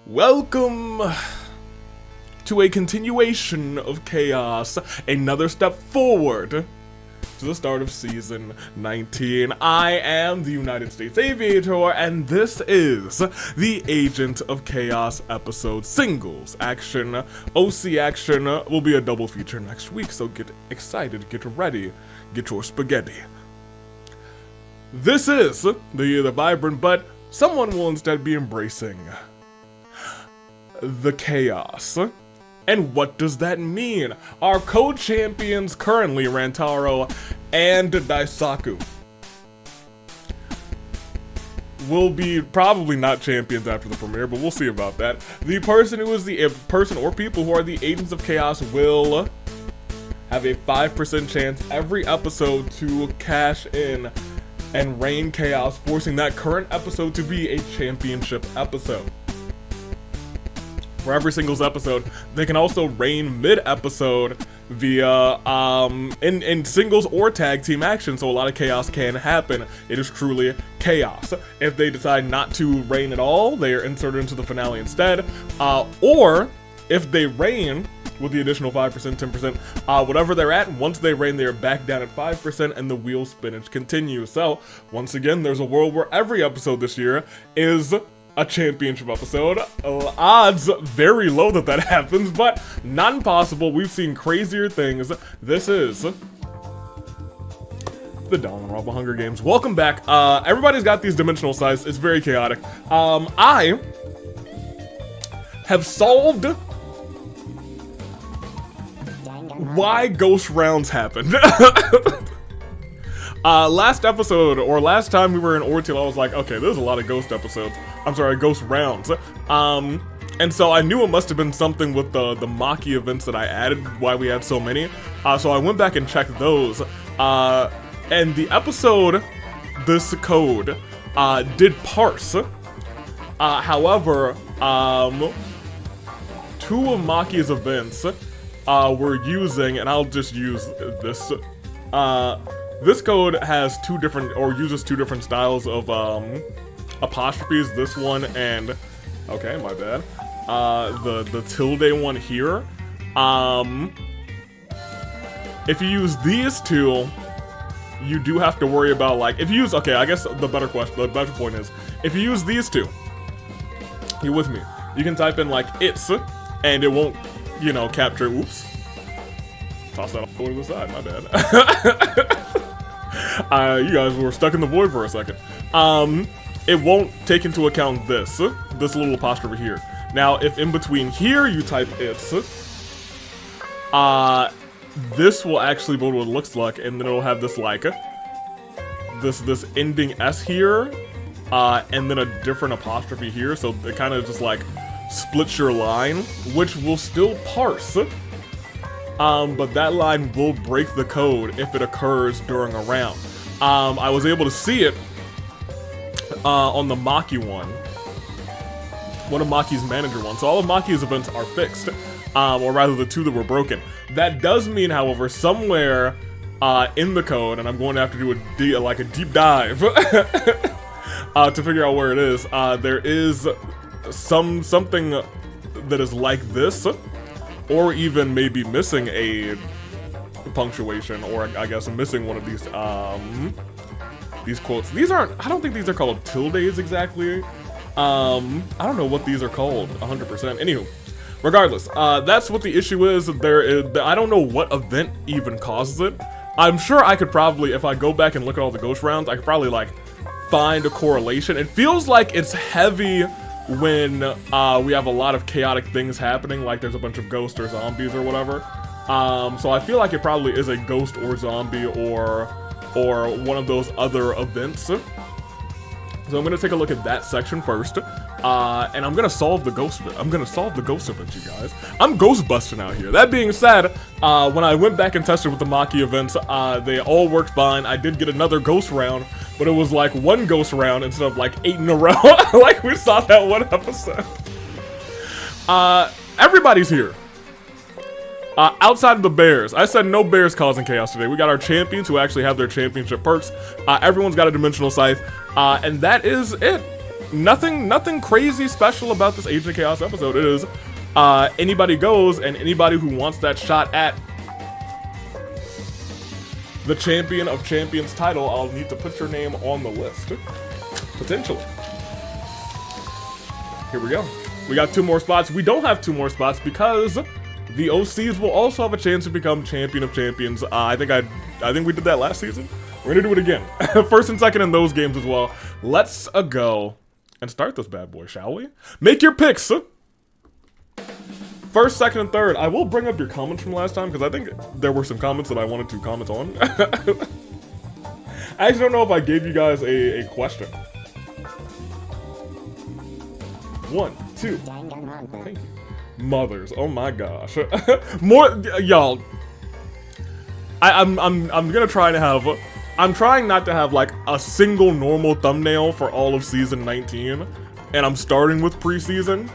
Welcome to a continuation of Chaos, another step forward to the start of Season 19. I am the United States Aviator, and this is the Agent of Chaos episode Singles Action. OC Action will be a double feature next week, so get excited, get ready, get your spaghetti. This is the vibrant, but someone will instead be embracing the chaos. And what does that mean? Our co-champions currently, Rantaro and Daisaku, will be probably not champions after the premiere, but we'll see about that. The person who is the person or people who are the agents of chaos will have a 5% chance every episode to cash in and reign chaos, forcing that current episode to be a championship episode. For every singles episode, they can also reign mid-episode via in singles or tag team action, so a lot of chaos can happen. It is truly chaos. If they decide not to reign at all, they are inserted into the finale instead, or if they reign with the additional 5%, 10%, whatever they're at, once they reign, they're back down at 5% and the wheel spinach continues. So once again, there's a world where every episode this year is a championship episode. Odds very low that that happens, but not impossible. We've seen crazier things. This is the Danganronpa Hunger Games. Welcome back. Everybody's got these dimensional sides. It's very chaotic. I have solved why ghost rounds happened. Last episode, or last time we were in Ordeal, I was like, okay, there's a lot of ghost episodes. I'm sorry, ghost rounds. And so I knew it must have been something with the Maki events that I added, why we had so many. So I went back and checked those. And the episode, this code, did parse. However, two of Maki's events we're using, and I'll just use this. This code has two different, or uses two different styles of apostrophes. This one and, okay, my bad. The tilde one here. If you use these two, you do have to worry about, like, if you use, okay, I guess the better point is, if you use these two, you with me? You can type in like it's, and it won't, you know, capture. Oops. Toss that over to the side. My bad. You guys were stuck in the void for a second. It won't take into account this little apostrophe here. Now, if in between here you type it's, this will actually be what it looks like, and then it'll have this like this ending S here, and then a different apostrophe here. So it kind of just like splits your line, which will still parse. But that line will break the code if it occurs during a round. I was able to see it on the Maki one of Maki's manager ones. So all of Maki's events are fixed, or rather the two that were broken. That does mean, however, somewhere in the code, and I'm going to have to do a deep dive to figure out where it is. There is something that is like this, or even maybe missing a punctuation, or I guess missing one of these quotes. These aren't, I don't think these are called tildes exactly. I don't know what these are called 100%. Anywho, regardless, that's what the issue is. I don't know what event even causes it. I'm sure I could probably, if I go back and look at all the ghost rounds, I could probably like find a correlation. It feels like it's heavy when we have a lot of chaotic things happening, like there's a bunch of ghosts or zombies or whatever. So I feel like it probably is a ghost or zombie or one of those other events. So I'm gonna take a look at that section first, and I'm gonna solve the ghost event. I'm gonna solve the ghost event, you guys. I'm ghost busting out here. That being said, when I went back and tested with the Maki events, they all worked fine. I did get another ghost round, but it was like one ghost round instead of like 8 in a row, like we saw that one episode. Everybody's here. Outside of the bears. I said no bears causing chaos today. We got our champions who actually have their championship perks. Everyone's got a dimensional scythe. And that is it. nothing crazy special about this Agent of Chaos episode. It is anybody goes, and anybody who wants that shot at the Champion of Champions title, I'll need to put your name on the list. Potentially. Here we go. We got 2 more spots. We don't have 2 more spots because the OCs will also have a chance to become Champion of Champions. I think we did that last season. We're gonna do it again. First and second in those games as well. Let's go and start this bad boy, shall we? Make your picks. First, second, and third. I will bring up your comments from last time because I think there were some comments that I wanted to comment on. I actually don't know if I gave you guys a question. 1, 2. Thank you. Mothers. Oh my gosh. More y'all. I'm gonna try to have. I'm trying not to have like a single normal thumbnail for all of season 19, and I'm starting with preseason.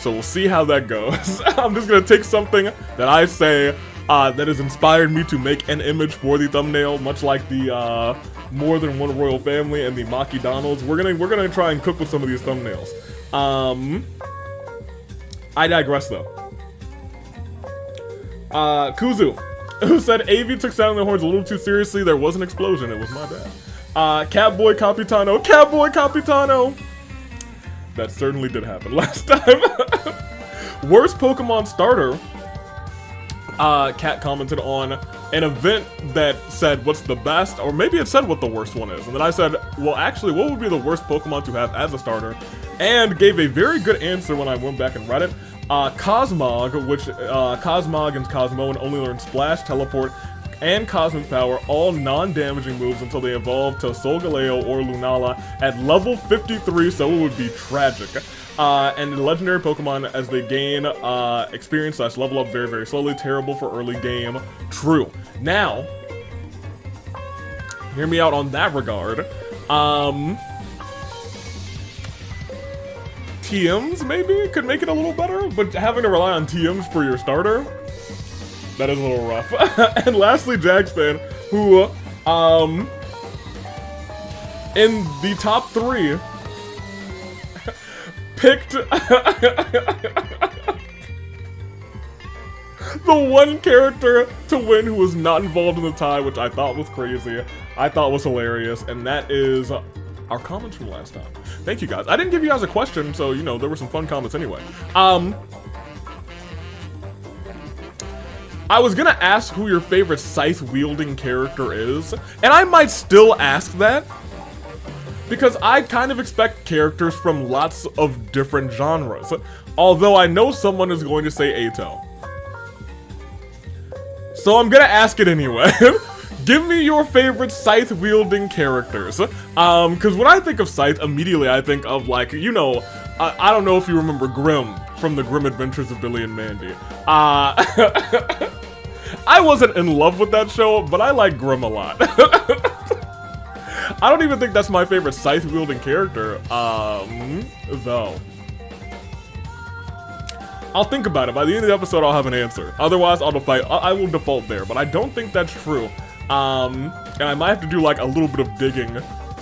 So we'll see how that goes. I'm just gonna take something that I say that has inspired me to make an image for the thumbnail, much like the More Than One Royal Family and the Maki Donalds. We're gonna try and cook with some of these thumbnails. I digress though. Kuzu, who said AV took sounding the horns a little too seriously. There was an explosion. It was my bad. Catboy Capitano. Catboy Capitano. That certainly did happen last time. Worst Pokemon starter. Cat commented on an event that said what's the best, or maybe it said what the worst one is. And then I said, well, actually, what would be the worst Pokemon to have as a starter? And gave a very good answer when I went back and read it. Cosmog, which Cosmog and Cosmoan only learn Splash, Teleport, and Cosmic Power, all non-damaging moves until they evolve to Solgaleo or Lunala at level 53, so it would be tragic. And the legendary Pokemon as they gain experience / level up very, very slowly. Terrible for early game. True. Now, hear me out on that regard. TMs maybe could make it a little better, but having to rely on TMs for your starter, that is a little rough. And lastly, Jagspan, who, in the top 3, picked the one character to win who was not involved in the tie, which I thought was crazy, I thought was hilarious, and that is our comments from last time. Thank you guys. I didn't give you guys a question, so, you know, there were some fun comments anyway. I was gonna ask who your favorite scythe-wielding character is, and I might still ask that, because I kind of expect characters from lots of different genres, although I know someone is going to say Ato. So I'm gonna ask it anyway. Give me your favorite scythe-wielding characters. Because when I think of Scythe, immediately I think of, like, you know, I don't know if you remember Grimm from the Grim Adventures of Billy and Mandy. I wasn't in love with that show, but I like Grimm a lot. I don't even think that's my favorite scythe-wielding character, though. I'll think about it. By the end of the episode, I'll have an answer. Otherwise, I will default there, but I don't think that's true. And I might have to do, like, a little bit of digging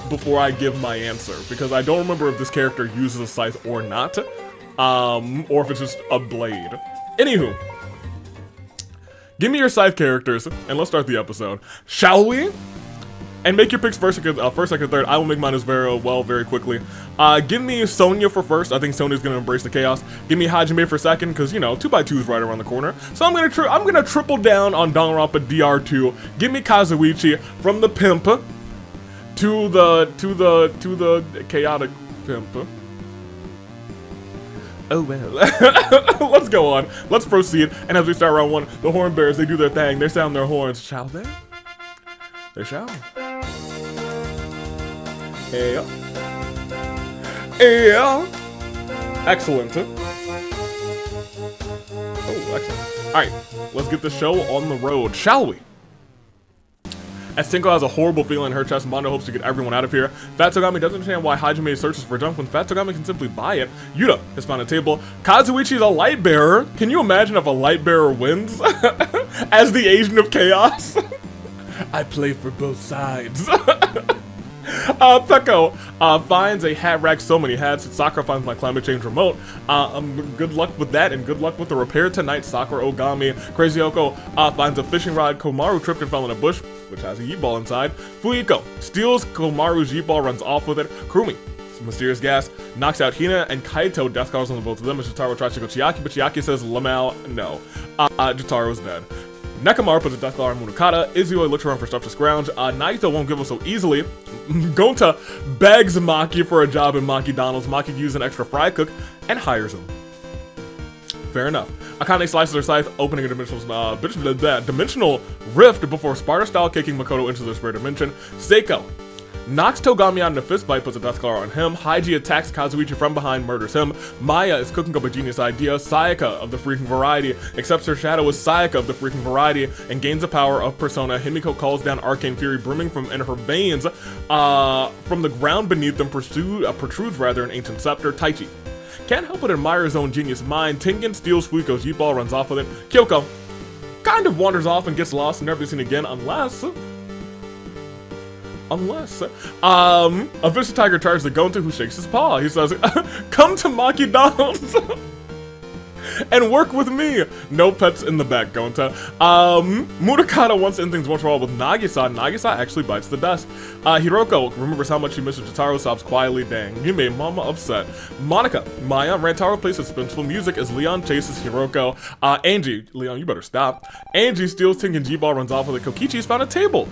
before I give my answer, because I don't remember if this character uses a scythe or not, or if it's just a blade. Anywho, give me your scythe characters, and let's start the episode. Shall we? And make your picks first, second, third. I will make mine as very quickly. Give me Sonya for first. I think Sonya's gonna embrace the chaos. Give me Hajime for second, because, you know, 2x2 is right around the corner. So I'm gonna triple down on Danganronpa DR2. Give me Kazuichi from the pimp to the chaotic pimp. Oh well. Let's go on. Let's proceed. And as we start round 1, the horn bearers, they do their thing. They sound their horns. Shall they? They shall. Yeah. Yeah. Excellent. Oh, excellent. Alright, let's get the show on the road, shall we? As Tinko has a horrible feeling in her chest, Mondo hopes to get everyone out of here. Fat Togami doesn't understand why Hajime searches for junk when Fat Togami can simply buy it. Yuta has found a table. Kazuichi's a light bearer. Can you imagine if a light bearer wins? As the agent of chaos? I play for both sides. Peko finds a hat rack, so many hats. Sakura finds my climate change remote. Good luck with that, and good luck with the repair tonight. Sakura Ogami. Crazy Hiyoko finds a fishing rod. Komaru tripped and fell in a bush, which has a yeet ball inside. Fuyiko steals Komaru's yeet ball, runs off with it. Kurumi, mysterious gas, knocks out Hina and Kaito. Death calls on the both of them. And Jotaro tries to go Chiaki, but Chiaki says, Lamau, no. Jotaro's dead. Nekomaru puts a death claw on Munakata. Izui looks around for stuff to scrounge. Naito won't give up so easily. Gonta begs Maki for a job in Maki Donald's. Maki uses an extra fry cook and hires him. Fair enough. Akane slices her scythe, opening a dimensional rift before Sparta-style kicking Makoto into the spirit dimension. Seiko knocks Togami out in a fist fight, puts a death claw on him. Haiji attacks Kazuichi from behind, murders him. Maya is cooking up a genius idea. Sayaka of the freaking variety accepts her shadow as Sayaka of the freaking variety and gains the power of Persona. Himiko calls down arcane fury brimming from in her veins. From the ground beneath them protrudes an ancient scepter. Taichi can't help but admire his own genius mind. Tengen steals Fuiko's yeet ball, runs off with it. Kyoko kind of wanders off and gets lost and never seen again unless a vicious tiger charges the Gonta, who shakes his paw. He says, come to Maki Donald's and work with me. No pets in the back, Gonta. Munakata wants to end things once for all with Nagisa. Nagisa actually bites the dust. Hiroko remembers how much she misses Jotaro, sobs quietly. Dang, you made Mama upset. Monica, Maya, Rantaro plays suspenseful music as Leon chases Hiroko. Angie, Leon, you better stop. Angie steals Tengen G-Ball, runs off with it. Kokichi's found a table.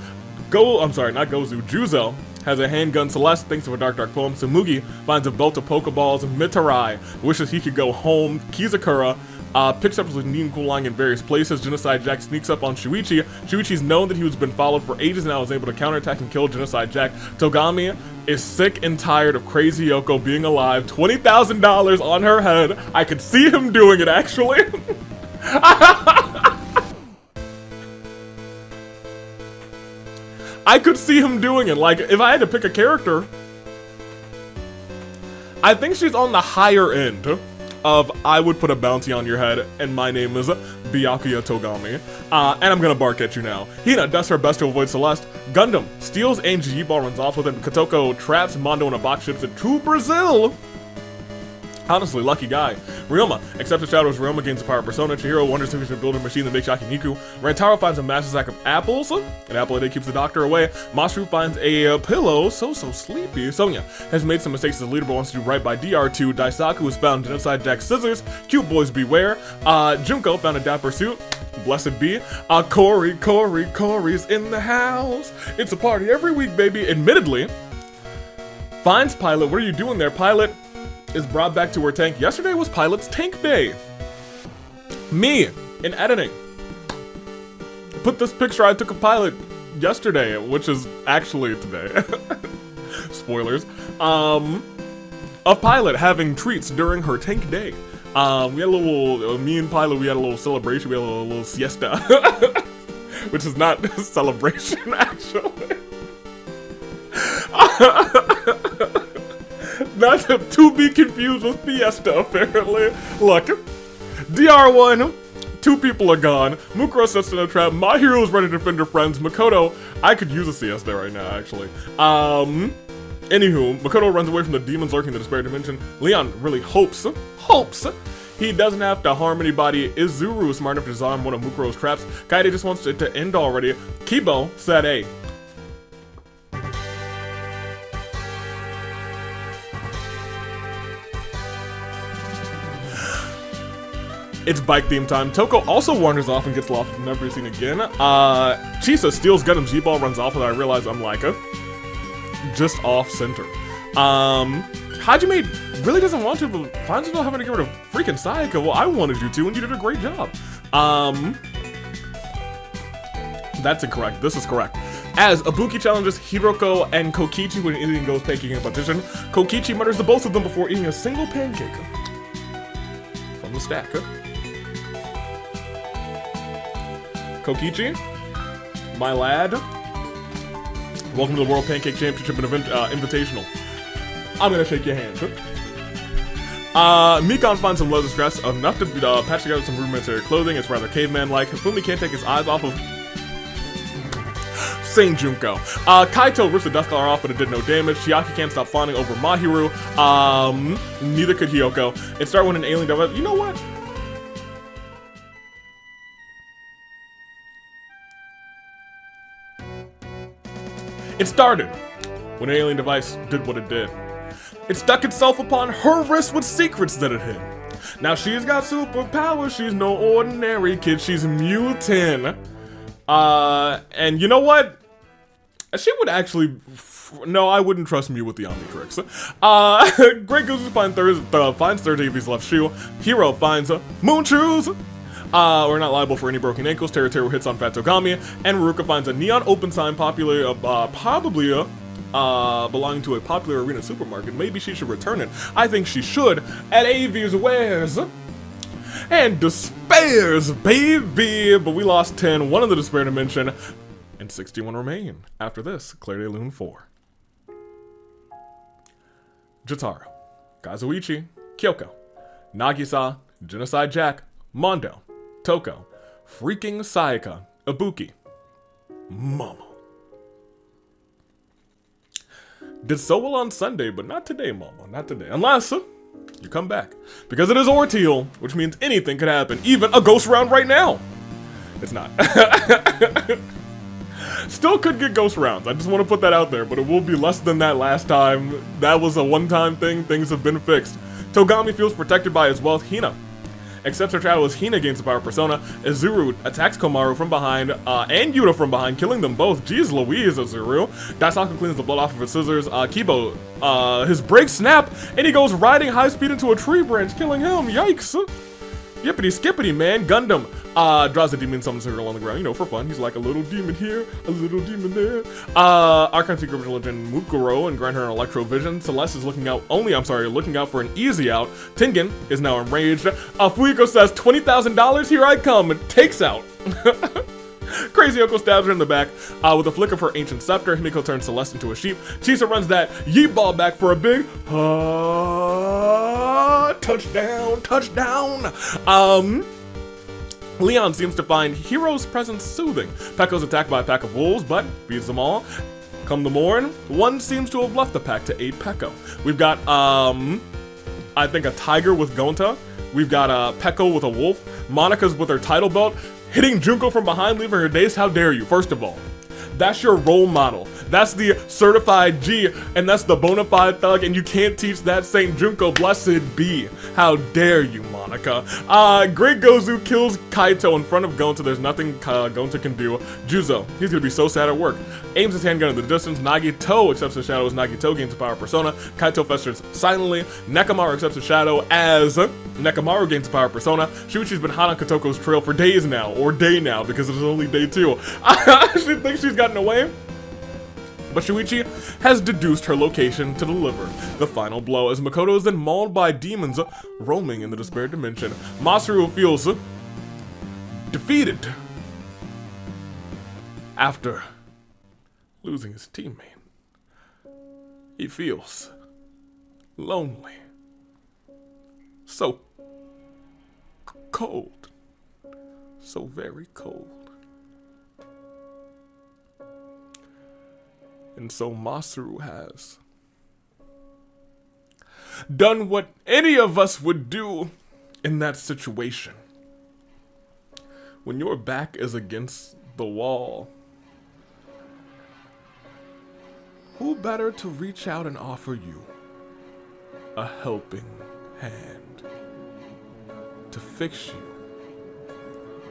Juzo has a handgun. Celeste thinks of a dark poem. Tsumugi finds a belt of Pokeballs. Mitarai wishes he could go home. Kizakura picks up his Ninko lying in various places. Genocide Jack sneaks up on Shuichi. Shuichi's known that he was been followed for ages and now is able to counterattack and kill Genocide Jack. Togami is sick and tired of Crazy Yoko being alive. $20,000 on her head. I could see him doing it, actually. I could see him doing it. Like, if I had to pick a character, I think she's on the higher end of I would put a bounty on your head, and my name is Byakuya Togami. And I'm gonna bark at you now. Hina does her best to avoid Celeste. Gundam steals Angie Yeetball, runs off with it. Kotoko traps Mondo in a box, ships it to Brazil. Honestly, lucky guy. Ryoma accepts the shadow as Ryoma gains the power of Persona. Chihiro wonders if he should build a machine that makes Yakiniku. Rantaro finds a massive sack of apples. An apple a day keeps the doctor away. Masaru finds a pillow. So sleepy. Sonya has made some mistakes as a leader but wants to do right by DR2. Daisaku has found Genocide Jack's scissors. Cute boys beware. Junko found a dapper suit. Blessed be. Corey's in the house. It's a party every week, baby. Admittedly, finds Pilot. What are you doing there, Pilot? Is brought back to her tank. Yesterday was Pilot's tank day. Me, in editing, put this picture I took of Pilot yesterday, which is actually today. Spoilers. Of Pilot having treats during her tank day. We had a little, me and Pilot, we had a little celebration. We had a little siesta. Which is not a celebration, actually. Not to be confused with Fiesta, apparently. Look, DR1, 2 people are gone. Mukuro sets in a trap. My hero is ready to defend her friends. Makoto, I could use a siesta right now, actually. Anywho, Makoto runs away from the demons lurking in the despair dimension. Leon really hopes he doesn't have to harm anybody. Is Zuru smart enough to disarm one of Mukuro's traps? Kaede just wants it to end already. Kibo said, hey. It's bike theme time. Toko also wanders off and gets lost and never seen again. Chisa steals Gundam's G-Ball, runs off, and I realize I'm like just off center. Hajime really doesn't want to, but finds himself having to get rid of freaking Sayaka. Well, I wanted you to, and you did a great job. That's incorrect. This is correct. As Ibuki challenges Hiroko and Kokichi when anything goes pancake competition, Kokichi mutters to both of them before eating a single pancake from the stack. Kokichi, my lad, welcome to the World Pancake Championship and Invitational. I'm gonna shake your hand. Mikon finds some leather scraps, enough to patch together some rudimentary clothing. It's rather caveman-like. Hifumi can't take his eyes off of Saint Junko. Kaito rips the Death Collar off, but it did no damage. Chiaki can't stop fawning over Mahiru. Neither could Hiyoko. It started when an alien device. You know what? It started when an alien device did what it did. It stuck itself upon her wrist with secrets that it hid. Now she's got superpowers. She's no ordinary kid. She's mutant. And you know what? She would actually. No, I wouldn't trust Mew with the Omnitrix. Great Goose finds third Davy's left shoe. Hero finds Moon Shoes. We're not liable for any broken ankles. Teru hits on Fat Togami, and Ruka finds a neon open sign probably belonging to a popular arena supermarket. Maybe she should return it. I think she should. At Avi's Wares. And despairs, baby! But we lost 10, one in the despair dimension, and 61 remain. After this, Claire de Lune 4. Jotaro, Kazuichi, Kyoko, Nagisa, Genocide Jack, Mondo, Toko, freaking Sayaka, Ibuki, Momo. Did so well on Sunday, but not today, Momo, not today. Unless you come back. Because it is Orteal, which means anything could happen, even a ghost round right now. It's not. Still could get ghost rounds. I just want to put that out there, but it will be less than that last time. That was a one-time thing. Things have been fixed. Togami feels protected by his wealth. Hina accepts her shadow as Hina gains the power persona. Izuru attacks Komaru from behind and Yuta from behind, killing them both. Jeez Louise, Izuru. Daisaku cleans the blood off of his scissors. Kibo, his brakes snap, and he goes riding high speed into a tree branch, killing him. Yikes. Yippity skippity, man. Gundam draws a demon summon circle on the ground, you know, for fun. He's like a little demon here, a little demon there. Archon Secret Legend Mukuro and grant her an electro vision. Celeste is looking out for an easy out. Tengen is now enraged. Fuyuko says, $20,000, here I come, and takes out. Crazy Hiyoko stabs her in the back with a flick of her ancient scepter. Himiko turns Celeste into a sheep. Chisa runs that yeet ball back for a big touchdown. Leon seems to find Hero's presence soothing. Pekko's attacked by a pack of wolves, but feeds them all. Come the morn, one seems to have left the pack to aid Pekko. We've got, I think a tiger with Gonta. We've got Pekko with a wolf. Monica's with her title belt, hitting Junko from behind, leaving her dazed. How dare you? First of all, that's your role model. That's the certified G, and that's the bona fide thug, and you can't teach that Saint Junko, blessed be. How dare you, Monica. Great Gozu kills Kaito in front of Gonta. There's nothing Gonta can do. Juzo, he's gonna be so sad at work. Aims his handgun in the distance. Nagito accepts his shadow as Nagito gains the power persona. Kaito festers silently. Nekomaru accepts his shadow as Nekomaru gains the power persona. Shuichi's been hot on Kotoko's trail for days now, or day now, because it's only day 2. She thinks she's gotten away, but Shuichi has deduced her location to deliver the final blow as Makoto is then mauled by demons roaming in the despair dimension. Masaru feels defeated after losing his teammate. He feels lonely, so cold, so very cold. And so Masaru has done what any of us would do in that situation. When your back is against the wall, who better to reach out and offer you a helping hand to fix you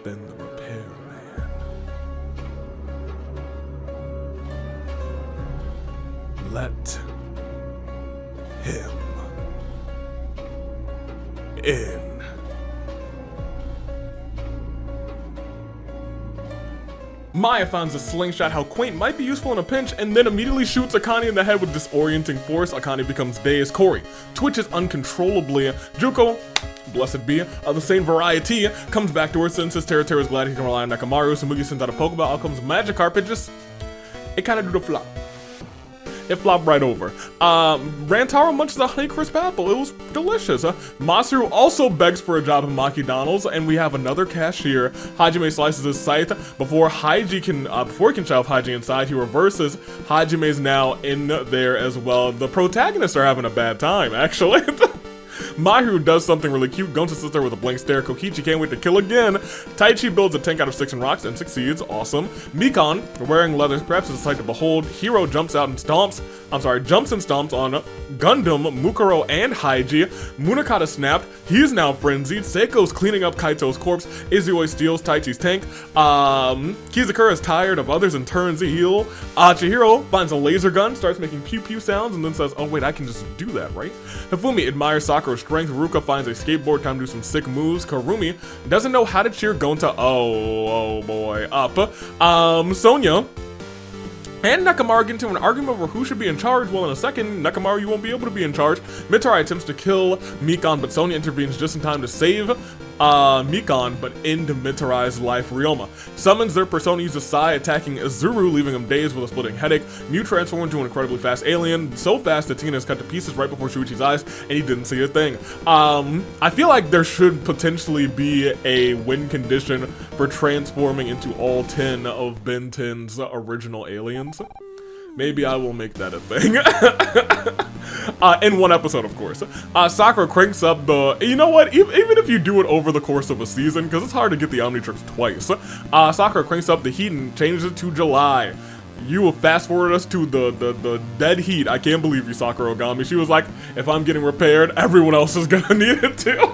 than the repairman? Let him in. Maya finds a slingshot, how quaint, might be useful in a pinch, and then immediately shoots Akane in the head with disorienting force. Akane becomes dazed. Corey twitches uncontrollably. Juko, blessed be, of the same variety, comes back to her senses. Teru is glad he can rely on Nekomaru. Samugi sends out a Pokeball. Out comes Magikarp. It kind of do the flop. It flopped right over. Rantaro munches a Honeycrisp apple. It was delicious. Masaru also begs for a job at McDonald's, and we have another cashier. Hajime slices his scythe before he can shove Haji inside. He reverses. Hajime's now in there as well. The protagonists are having a bad time, actually. Mahiru does something really cute. Gonta sits there with a blank stare. Kokichi can't wait to kill again. Taichi builds a tank out of sticks and rocks and succeeds. Awesome. Mikon, wearing leather scraps, is a sight to behold. Hiro jumps and stomps on Gundam, Mukuro, and Haiji. Munakata snapped. He's now frenzied. Seiko's cleaning up Kaito's corpse. Izui steals Taichi's tank. Kizakura is tired of others and turns heel. Chihiro finds a laser gun, starts making pew pew sounds, and then says, oh wait, I can just do that, right? Hifumi admires Sakura's strength. Ruka finds a skateboard, time to do some sick moves. Karumi doesn't know how to cheer Gonta, oh boy, up. Sonya and Nakamaru get into an argument over who should be in charge. Well, in a second, Nakamaru, you won't be able to be in charge. Mitarai attempts to kill Mikon, but Sonya intervenes just in time to save Mikon, but end Mitarai's life. Ryoma summons their persona, uses Sai, attacking Izuru, leaving him dazed with a splitting headache. Mew transforms into an incredibly fast alien, so fast that Tina is cut to pieces right before Shuichi's eyes, and he didn't see a thing. I feel like there should potentially be a win condition for transforming into all 10 of Ben 10's original aliens. Maybe I will make that a thing. In one episode, of course. Sakura cranks up the... You know what? Even if you do it over the course of a season, because it's hard to get the Omnitrix twice, Sakura cranks up the heat and changes it to July. You will fast forward us to the dead heat. I can't believe you, Sakura Ogami. She was like, if I'm getting repaired, everyone else is gonna need it too.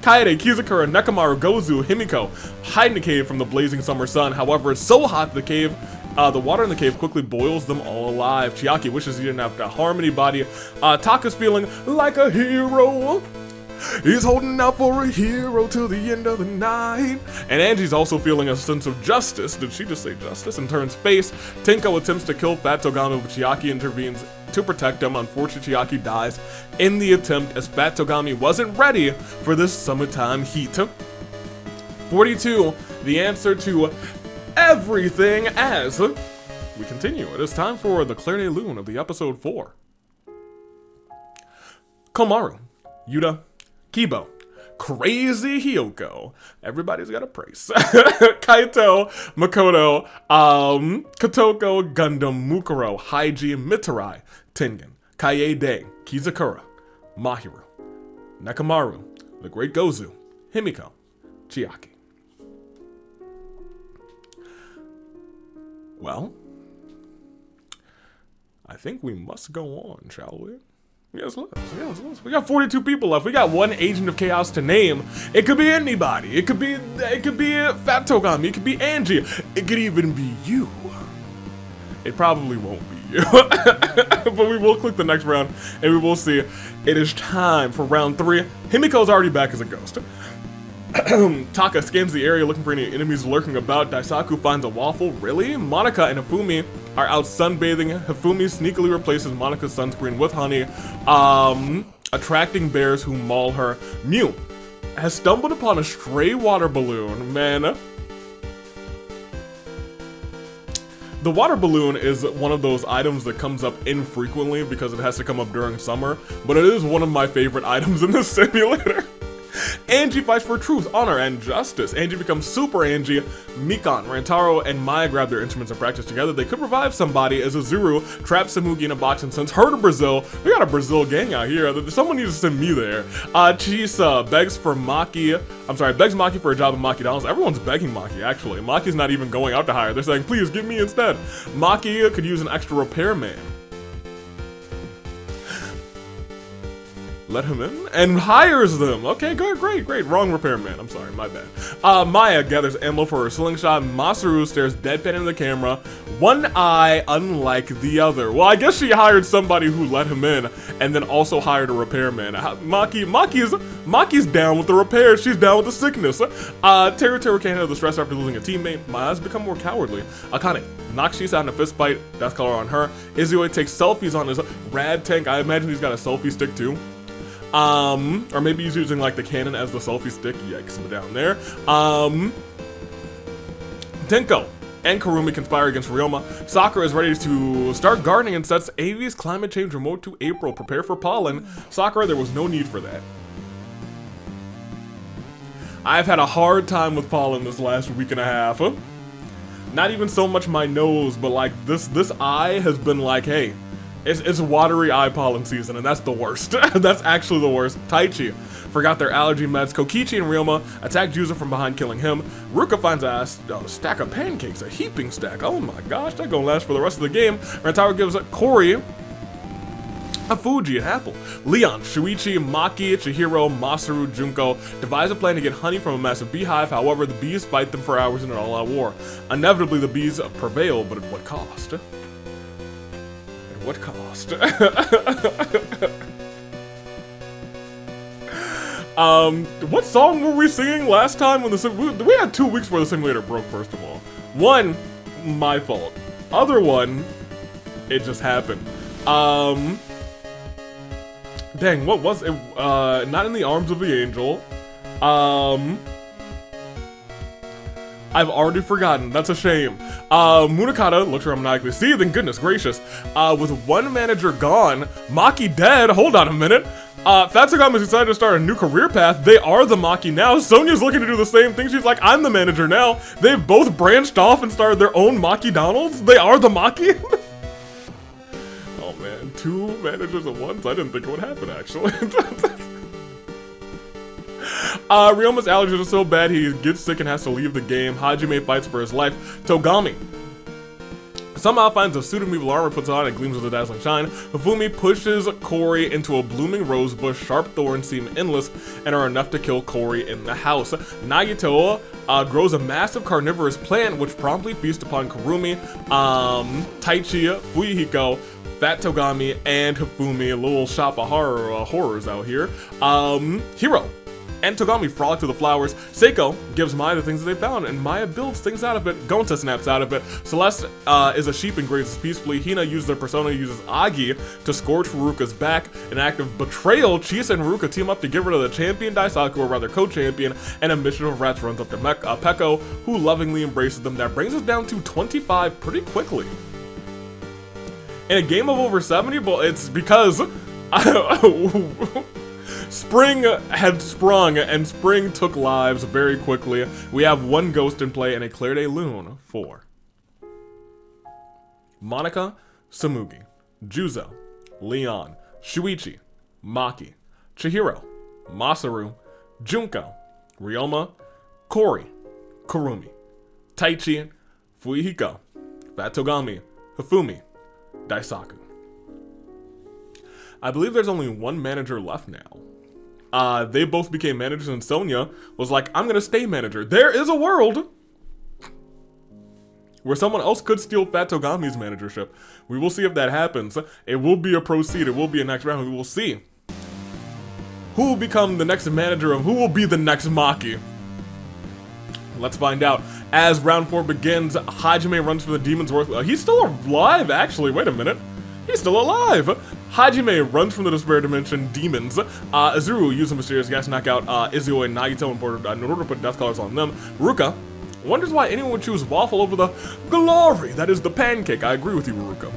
Kaede, Kizakura, Nekamaru, Gozu, Himiko hide in the cave from the blazing summer sun. However, it's so hot in the cave, the water in the cave quickly boils them all alive. Chiaki wishes he didn't have to harm anybody. Taka's feeling like a hero. He's holding out for a hero till the end of the night. And Angie's also feeling a sense of justice. Did she just say justice? And turns face. Tenko attempts to kill Fat Togami, but Chiaki intervenes to protect him. Unfortunately, Chiaki dies in the attempt as Fat Togami wasn't ready for this summertime heat. 42, the answer to everything as we continue. It is time for the Claire de Lune of the episode 4. Komaru, Yuta, Kibo, Crazy Hiyoko. Everybody's got a praise. Kaito, Makoto, Kotoko, Gundam, Mukuro, Haiji, Mitarai, Tengen, Kaede, Kizakura, Mahiru, Nekamaru, the Great Gozu, Himiko, Chiaki. Well, I think we must go on, shall we? Yes, let's. We got 42 people left. We got one agent of chaos to name. It could be anybody. It could be Fat Togami. It could be Angie. It could even be you. It probably won't be you. But we will click the next round and we will see. It is time for round 3. Himiko's already back as a ghost. Taka scans the area looking for any enemies lurking about. Daisaku finds a waffle. Really? Monica and Hifumi are out sunbathing. Hifumi sneakily replaces Monica's sunscreen with honey, attracting bears who maul her. Mew has stumbled upon a stray water balloon. Man, the water balloon is one of those items that comes up infrequently because it has to come up during summer, but it is one of my favorite items in the simulator. Angie fights for truth, honor, and justice. Angie becomes Super Angie. Mikon, Rantaro, and Maya grab their instruments and practice together. They could revive somebody as Izuru traps Samugi in a box and sends her to Brazil. We got a Brazil gang out here. Someone needs to send me there. Chisa begs Maki for a job at McDonald's. Everyone's begging Maki, actually. Maki's not even going out to hire. They're saying, please, give me instead. Maki could use an extra repairman. Let him in and hires them. Okay, good, great. Wrong repairman. I'm sorry, my bad. Maya gathers ammo for her slingshot. Masaru stares deadpan into the camera, one eye unlike the other. Well, I guess she hired somebody who let him in and then also hired a repairman. Maki's down with the repairs. She's down with the sickness. Teru can't handle the stress after losing a teammate. Maya's become more cowardly. Akane knocks Shisa out in a fist fight. Death color on her. Izui takes selfies on his rad tank. I imagine he's got a selfie stick too. Or maybe he's using like the cannon as the selfie stick. Yikes, down there. Tenko and Kurumi conspire against Ryoma. Sakura is ready to start gardening and sets Avi's climate change remote to April. Prepare for pollen. Sakura, there was no need for that. I've had a hard time with pollen this last week and a half. Not even so much my nose, but like this eye has been like, hey, it's watery eye pollen season, and that's the worst. That's actually the worst. Taichi forgot their allergy meds. Kokichi and Ryoma attack Juzo from behind, killing him. Ruka finds a stack of pancakes, a heaping stack. Oh my gosh, that's gonna last for the rest of the game. Rentaro gives Kori a Fuji, an apple. Leon, Shuichi, Maki, Chihiro, Masaru, Junko devise a plan to get honey from a massive beehive. However, the bees fight them for hours in an all-out war. Inevitably, the bees prevail, but at what cost? At what cost? What song were we singing last time when we had 2 weeks where the simulator broke, first of all. One, my fault. Other one, it just happened. Dang, what was it? Not in the arms of the angel. I've already forgotten. That's a shame. Munakata looks around maniacally. See, then goodness gracious. With one manager gone, Maki dead. Hold on a minute. Fatsugami's decided to start a new career path. They are the Maki now. Sonya's looking to do the same thing. She's like, I'm the manager now. They've both branched off and started their own Maki Donalds. They are the Maki. Oh man, 2 managers at once? I didn't think it would happen, actually. Ryoma's allergies are so bad he gets sick and has to leave the game. Hajime fights for his life. Togami somehow finds a suit of medieval armor, puts it on, and gleams with a dazzling shine. Hifumi pushes Kori into a blooming rose bush. Sharp thorns seem endless and are enough to kill Kori in the house. Nagito grows a massive carnivorous plant which promptly feasts upon Kurumi, Taichi, Fuyuhiko, Fat Togami, and Hifumi. A little shop of horrors out here. Hiro and Togami frolic to the flowers. Seiko gives Maya the things that they found, and Maya builds things out of it. Gonta snaps out of it. Celeste is a sheep and grazes peacefully. Hina uses their persona, uses Agi to scorch Ruka's back. An act of betrayal, Chisa and Ruka team up to get rid of the champion Daisaku, or rather co-champion, and a mission of rats runs up to Peko, who lovingly embraces them. That brings us down to 25 pretty quickly. In a game of over 70, but it's because spring had sprung, and spring took lives very quickly. We have 1 ghost in play and a Claire de Lune for Monica, Samugi, Juzo, Leon, Shuichi, Maki, Chihiro, Masaru, Junko, Ryoma, Kori, Kurumi, Taichi, Fuyuhiko, Fat Togami, Hifumi, Daisaku. I believe there's only 1 manager left now. They both became managers, and Sonya was like, I'm gonna stay manager. There is a world where someone else could steal Fat Togami's managership. We will see if that happens. It will be a proceed, it will be a next round. We will see who will become the next manager of who will be the next Maki. Let's find out. As round 4 begins, Hajime runs for the Demon's Worth. He's still alive, actually. Wait a minute. He's still alive! Hajime runs from the Despair Dimension Demons. Azuru uses a mysterious gas to knock out Izuo and Nagito in order to put death colors on them. Ruka wonders why anyone would choose waffle over the glory that is the pancake. I agree with you, Ruka.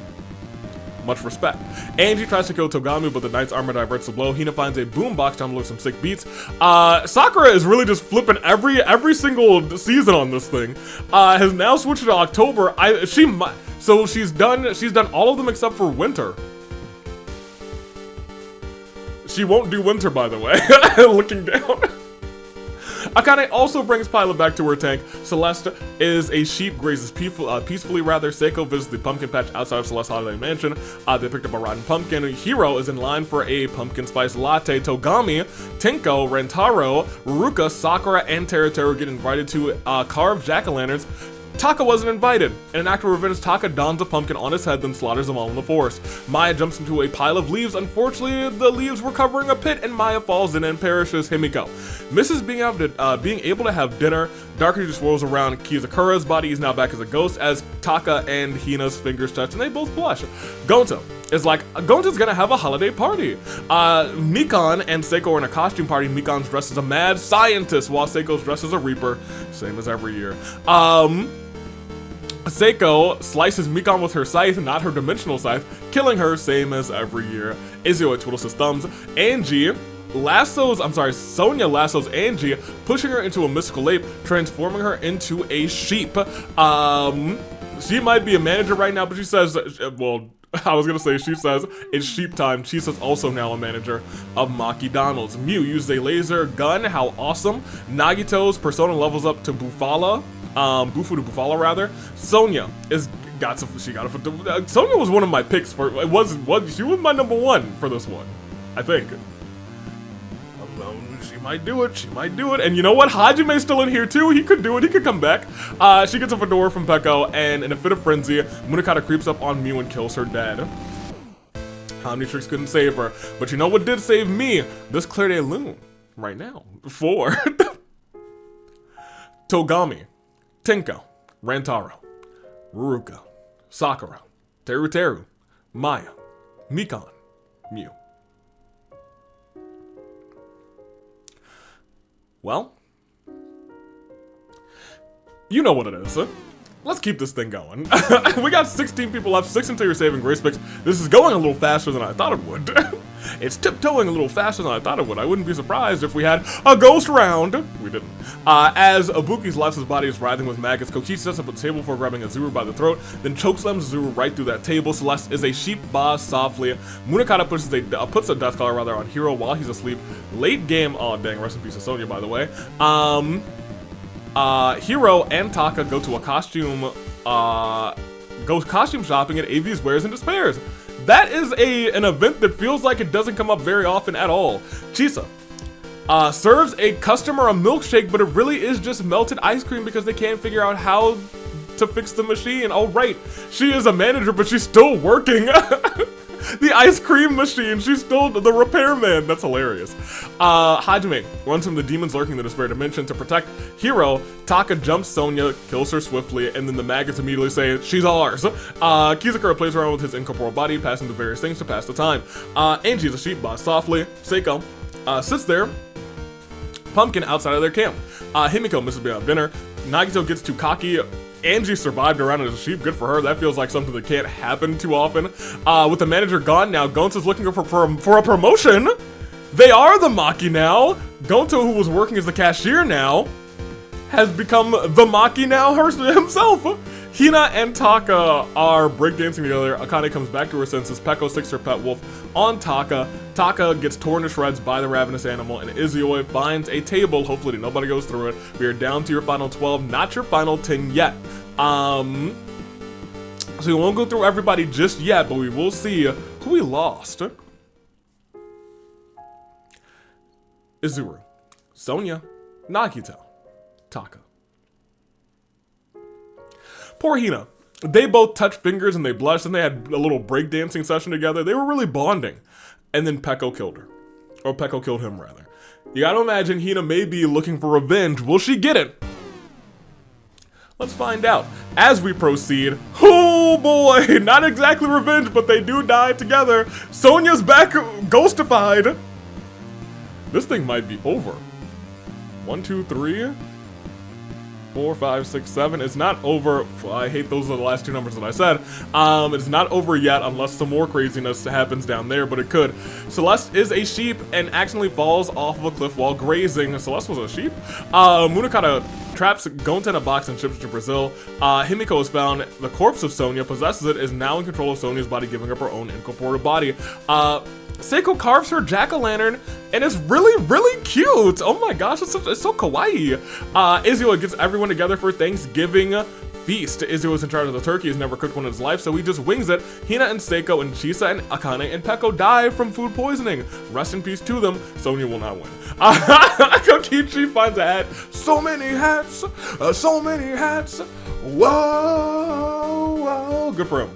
Much respect. Angie tries to kill Togami, but the knight's armor diverts the blow. Hina finds a boombox to unload some sick beats. Sakura is really just flipping every single season on this thing. Has now switched to October. So she's done all of them except for winter. She won't do winter, by the way. Looking down. Akane also brings Pilot back to her tank. Celeste is a sheep, grazes peacefully rather. Seiko visits the pumpkin patch outside of Celeste's holiday mansion. They picked up a rotten pumpkin. Hiro is in line for a pumpkin spice latte. Togami, Tinko, Rentaro, Ruka, Sakura, and Teruteru get invited to carve jack-o'-lanterns. Taka wasn't invited. In an act of revenge, Taka dons a pumpkin on his head, then slaughters them all in the forest. Maya jumps into a pile of leaves. Unfortunately, the leaves were covering a pit, and Maya falls in and perishes. Himiko misses being able to have dinner. Dark energy swirls around Kizakura's body. He's now back as a ghost as Taka and Hina's fingers touch, and they both blush. Gonta is like, Gonta's gonna have a holiday party. Mikan and Seiko are in a costume party. Mikan's dressed as a mad scientist, while Seiko's dressed as a reaper. Same as every year. Seiko slices Mikan with her scythe, not her dimensional scythe, killing her, same as every year. Izio twiddles his thumbs. Sonya lassos Angie, pushing her into a mystical ape, transforming her into a sheep. She might be a manager right now, but she says, well, I was gonna say she says it's sheep time. Chisa's also now a manager of Maki Donald's. Mew uses a laser gun, how awesome. Nagito's persona levels up to Bufala. Bufu to Bufala rather. Sonya Sonya was one of my picks for she was my number one for this one, I think. She might do it. And you know what? Hajime's still in here too. He could do it. He could come back. She gets a fedora from Peko, and in a fit of frenzy, Munakata creeps up on Mew and kills her dead. Omnitrix couldn't save her, but you know what did save me? This Claire de Lune right now. 4. Togami, Tenko, Rantaro, Ruruka, Sakura, Teru, Maya, Mikan, Mew. Well, you know what it is. Let's keep this thing going. We got 16 people left, 6 until your saving grace picks. This is going a little faster than I thought it would. It's tiptoeing a little faster than I thought it would. I wouldn't be surprised if we had a ghost round. We didn't. As Ibuki's left, his body is writhing with maggots. Kokichi sets up a table for grabbing Azuru by the throat, then chokeslams Azuru right through that table. Celeste is a sheep boss softly. Munakata puts a death collar on Hiro while he's asleep. Late game, oh dang, rest in peace to Sonya, by the way. Hiro and Taka go to a costume shopping at AV's Wares and Despairs. That is an event that feels like it doesn't come up very often at all. Chisa serves a customer a milkshake, but it really is just melted ice cream because they can't figure out how to fix the machine. Oh right, she is a manager, but she's still working. The ice cream machine, she's still the repairman. That's hilarious. Hajime runs from the demons lurking in the Despair Dimension to protect Hiro. Taka jumps Sonya, kills her swiftly, and then the maggots immediately say, she's ours. Kizakura plays around with his incorporeal body, passing the various things to pass the time. Angie's a sheep boss softly. Seiko sits there, pumpkin outside of their camp. Himiko misses being out of dinner. Nagito gets too cocky. Angie survived around as a sheep, good for her. That feels like something that can't happen too often. With the manager gone now, Gonta's looking for a promotion. They are the Maki now. Gonta, who was working as the cashier now, has become the Maki now himself. Hina and Taka are breakdancing together. Akane comes back to her senses. Peko sticks her pet wolf on Taka. Taka gets torn to shreds by the ravenous animal, and Izio finds a table. Hopefully nobody goes through it. We are down to your final 12, not your final 10 yet. So we won't go through everybody just yet, but we will see who we lost. Izuru, Sonya, Nagito, Taka. Poor Hina. They both touched fingers and they blushed, and they had a little breakdancing session together. They were really bonding. And then Peko killed her. Or Peko killed him, rather. You gotta imagine Hina may be looking for revenge. Will she get it? Let's find out. As we proceed, oh boy, not exactly revenge, but they do die together. Sonya's back ghostified. This thing might be over. 1, 2, 3... 4, 5, 6, 7. It's not over. I hate those are the last two numbers that I said. It's not over yet unless some more craziness happens down there, but it could. Celeste is a sheep and accidentally falls off of a cliff while grazing. Celeste was a sheep. Munakata traps Gonta in a box and ships to Brazil. Himiko is found. The corpse of Sonya possesses it, is now in control of Sonya's body, giving up her own incorporeal body. Seiko carves her jack-o'-lantern, and it's really, really cute. Oh my gosh, it's so kawaii. Izio gets everyone together for Thanksgiving feast. Izio is in charge of the turkey. He's never cooked one in his life, so he just wings it. Hina and Seiko and Chisa and Akane and Peko die from food poisoning. Rest in peace to them. Sonya will not win. Kokichi finds a hat. So many hats. So many hats. Whoa, whoa. Good for him.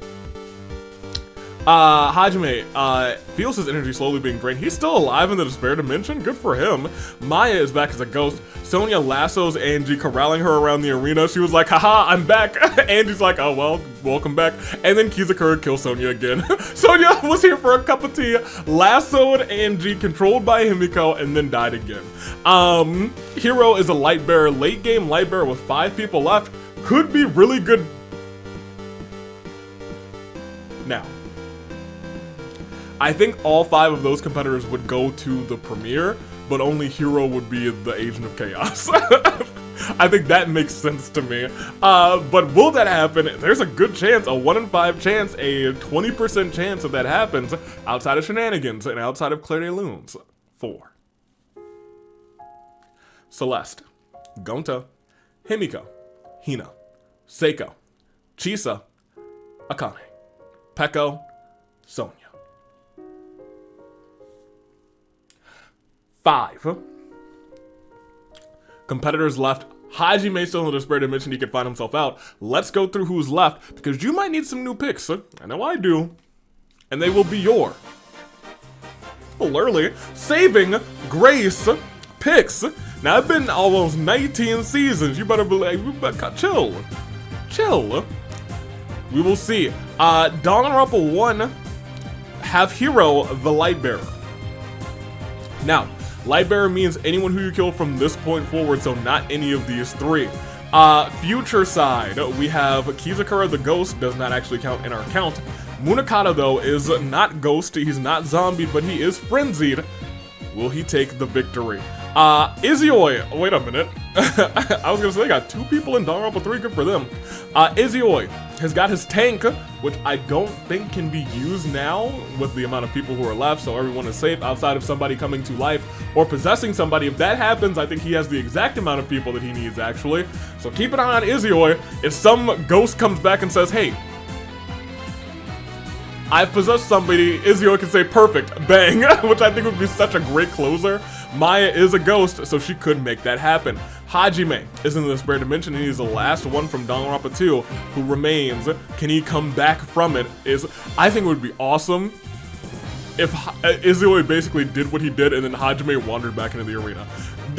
Hajime feels his energy slowly being drained. He's still alive in the Despair Dimension. Good for him. Maya is back as a ghost. Sonya lassos Angie, corralling her around the arena. She was like, haha, I'm back. Angie's like, oh well, welcome back. And then Kizakura kills Sonya again. Sonya was here for a cup of tea, lassoed Angie, controlled by Himiko, and then died again. Hiro is a light bearer, late game light bearer with 5 people left. Could be really good Now, I think all 5 of those competitors would go to the premiere, but only Hiro would be the Agent of Chaos. I think that makes sense to me. But will that happen? There's a good chance, a 1 in 5 chance, a 20% chance that happens outside of Shenanigans and outside of Claire de Lune's 4. Celeste, Gonta, Himiko, Hina, Seiko, Chisa, Akane, Peko, Sonya. 5 competitors left. Hajime still in the despair dimension, he can find himself out. Let's go through who's left, because you might need some new picks. I know I do. And they will be your literally saving grace picks. Now, it's been almost 19 seasons. You better believe, you better chill. Chill. We will see. Danganronpa 1 have Hiro the Lightbearer. Now, Lightbearer means anyone who you kill from this point forward, so not any of these 3. Future side, we have Kizakura the Ghost, does not actually count in our count. Munakata, though, is not ghost, he's not zombie, but he is frenzied. Will he take the victory? Izioi, wait a minute. I was gonna say, they got 2 people in Danganronpa 3, good for them. Izioi has got his tank, which I don't think can be used now with the amount of people who are left, so everyone is safe outside of somebody coming to life or possessing somebody. If that happens, I think he has the exact amount of people that he needs, actually. So keep an eye on Izioi. If some ghost comes back and says, hey, I've possessed somebody, Izioi can say, perfect, bang, which I think would be such a great closer. Maya is a ghost, so she could make that happen. Hajime is in the despair dimension, and he's the last one from Danganronpa 2 who remains. Can he come back from it? I think it would be awesome if Izioi basically did what he did, and then Hajime wandered back into the arena.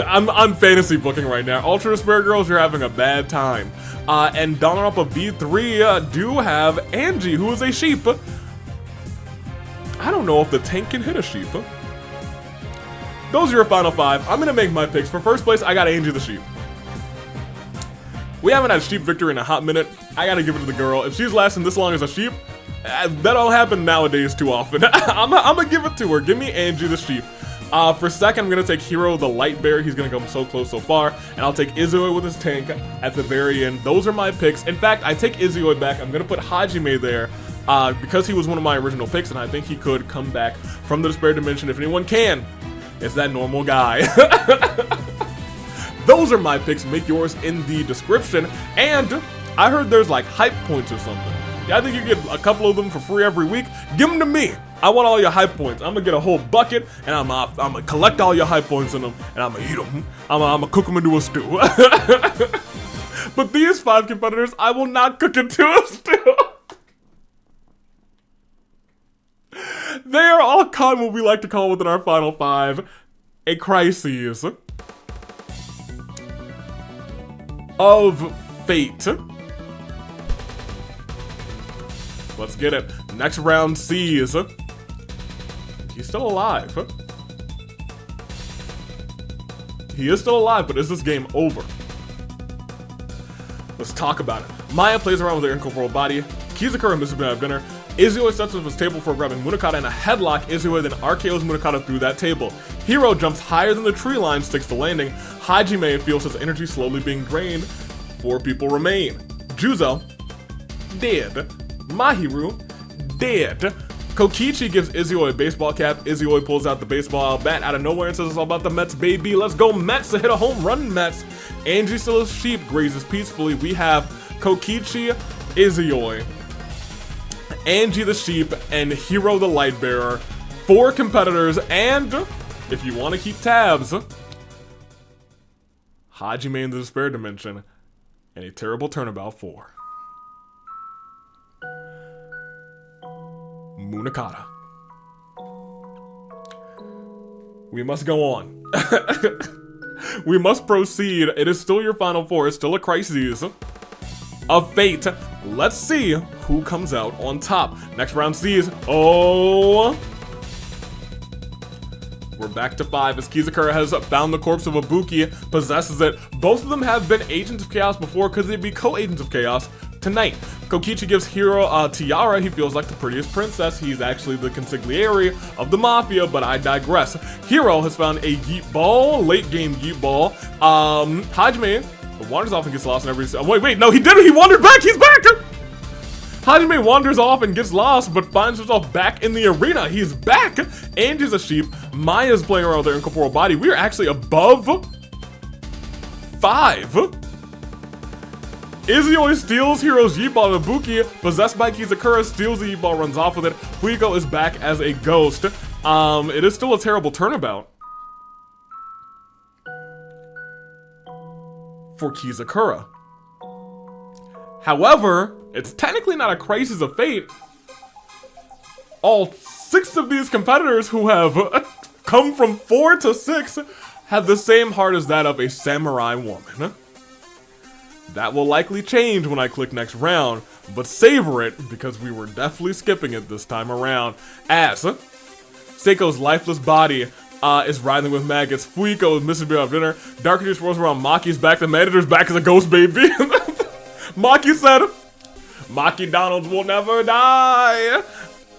I'm fantasy booking right now. Ultra Despair Girls, you're having a bad time. And Danganronpa V3 do have Angie, who is a sheep. I don't know if the tank can hit a sheep. Those are your final 5. I'm gonna make my picks. For first place, I got Angie the sheep. We haven't had sheep victory in a hot minute. I gotta give it to the girl. If she's lasting this long as a sheep, that don't happen nowadays too often. I'm gonna give it to her. Give me Angie the sheep. For second, I'm gonna take Hiro the Lightbearer. He's gonna come so close so far. And I'll take Izioi with his tank at the very end. Those are my picks. In fact, I take Izioi back. I'm gonna put Hajime there. Because he was one of my original picks, and I think he could come back from the despair dimension if anyone can. It's that normal guy. Those are my picks. Make yours in the description. And I heard there's like hype points or something. Yeah, I think you get a couple of them for free every week. Give them to me. I want all your hype points. I'm gonna get a whole bucket, and I'm gonna collect all your hype points in them, and I'm gonna eat them. I'm gonna cook them into a stew. But these 5 competitors, I will not cook into a stew. They are all caught in what we like to call within our final 5 a crisis of fate. Let's get it. Next round sees he's still alive. He is still alive, but is this game over? Let's talk about it. Maya plays around with her incorporeal body. Kizakura misses out of dinner. Izioi sets up his table for grabbing Munakata in a headlock. Izioi then RKOs Munakata through that table. Hiro jumps higher than the tree line, sticks the landing. Hajime feels his energy slowly being drained. 4 people remain. Juzo, dead. Mahiru, dead. Kokichi gives Izioi a baseball cap. Izioi pulls out the baseball bat out of nowhere and says it's all about the Mets, baby. Let's go Mets to hit a home run, Mets. Angie still is sheep, grazes peacefully. We have Kokichi, Izioi, Angie the sheep, and Hiro the Lightbearer. 4 competitors, and if you want to keep tabs, Hajime in the despair dimension, and a terrible turnabout 4. Munakata. We must go on. We must proceed. It is still your final 4. It's still a crisis of fate. Let's see who comes out on top. Next round sees, oh, we're back to 5 as Kizakura has found the corpse of Ibuki, possesses it. Both of them have been Agents of Chaos before. Could they be co-Agents of Chaos? tonight. Kokichi gives Hiro a tiara. He feels like the prettiest princess. He's actually the consigliere of the mafia, but I digress. Hiro has found a yeet ball, late game yeet ball. Hajime wanders off and gets lost in every... Wait, no, he didn't! He wandered back! He's back! Hajime wanders off and gets lost, but finds himself back in the arena. He's back! Angie's a sheep. Maya's playing around with her incorporeal body. We are actually above 5. Izuyoi steals Hiro's yeet ball, and Ibuki, possessed by Kizakura, steals the yeet ball, runs off with it. Fuyuko is back as a ghost. It is still a terrible turnabout for Kizakura. However, it's technically not a crisis of fate. All 6 of these competitors who have come from 4 to 6 have the same heart as that of a samurai woman. That will likely change when I click next round, but savor it because we were definitely skipping it this time around. As Seiko's lifeless body is writhing with maggots, Fuyuko is missing out of dinner, Dark swirls around, Maki's back, the manager's back as a ghost baby. Maki said, Maki Donalds will never die.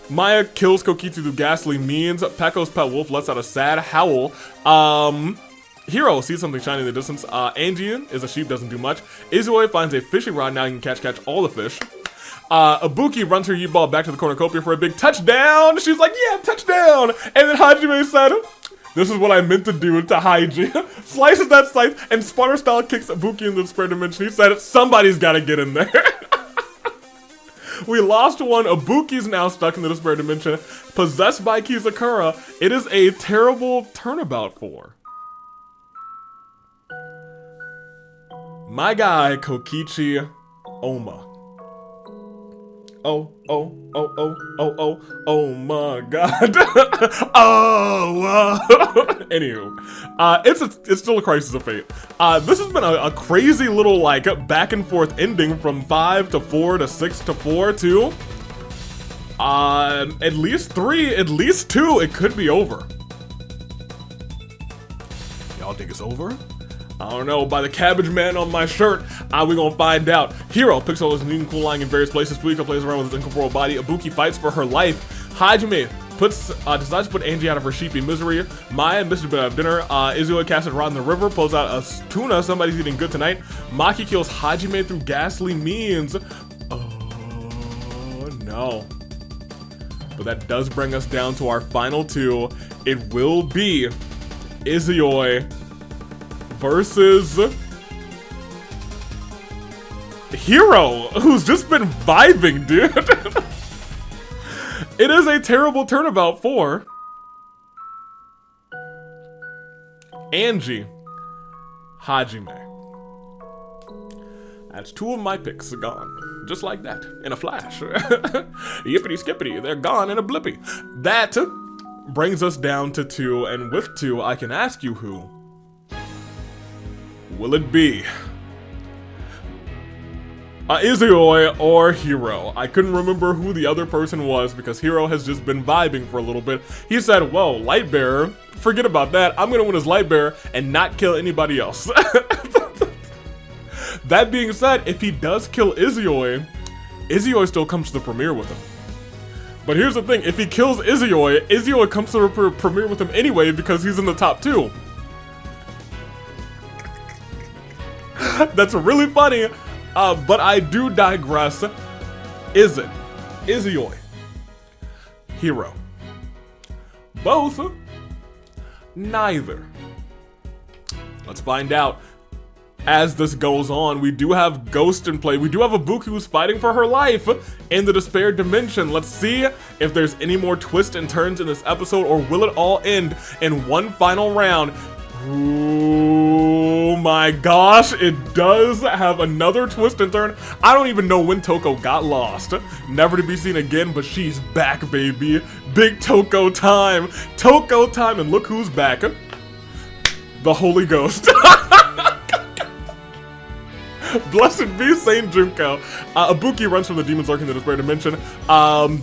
Maya kills Kokichi through ghastly means. Pekko's pet wolf lets out a sad howl. Hiro sees something shiny in the distance. Angie is a sheep, doesn't do much. Izuyoi finds a fishing rod, now you can catch all the fish. Ibuki runs her yeet ball back to the cornucopia for a big touchdown. She's like, yeah, touchdown. And then Hajime said, this is what I meant to do to Haiji. Slices that slice and Sparta style kicks Ibuki into the square dimension. He said, somebody's gotta get in there. We lost one. Ibuki's now stuck in the despair dimension, possessed by Kizakura. It is a terrible turnabout for my guy, Kokichi Oma. Oh my god. Anywho, it's still a crisis of fate. This has been a crazy little, like, back and forth ending from 5 to 4 to 6 to 4 to at least 3, at least 2. It could be over. Y'all think it's over? I don't know, by the cabbage man on my shirt, we gonna find out. Hiro picks all his new cool lying in various places. Fuyuko plays around with his incorporeal body. Ibuki fights for her life. Hajime decides to put Angie out of her sheepy misery. Maya misses a bit of dinner. Izuyoi casts a rod in the river, pulls out a tuna. Somebody's eating good tonight. Maki kills Hajime through ghastly means. Oh no. But that does bring us down to our final 2. It will be Izuyoi versus Hiro, who's just been vibing, dude. It is a terrible turnabout for Angie Hajime. That's 2 of my picks gone. Just like that, in a flash. Yippity skippity, they're gone in a blippy. That brings us down to 2, and with 2, I can ask you who will it be? Izuyoi or Hiro? I couldn't remember who the other person was because Hiro has just been vibing for a little bit. He said, well, Lightbearer, forget about that. I'm gonna win as Lightbearer and not kill anybody else. That being said, if he does kill Izuyoi, Izuyoi still comes to the premiere with him. But here's the thing, if he kills Izuyoi, Izuyoi comes to the premiere with him anyway because he's in the top 2. That's really funny, but I do digress. Is it Izuyoi? Hiro? Both? Neither. Let's find out. As this goes on, we do have Ghost in play. We do have Ibuki who's fighting for her life in the Despair Dimension. Let's see if there's any more twists and turns in this episode, or will it all end in one final round? Oh my gosh, it does have another twist and turn. I don't even know when Toko got lost. Never to be seen again, but she's back, baby. Big Toko time. Toko time, and look who's back. The Holy Ghost. Blessed be Saint Junko. Ibuki runs from the demons lurking in the Despair Dimension.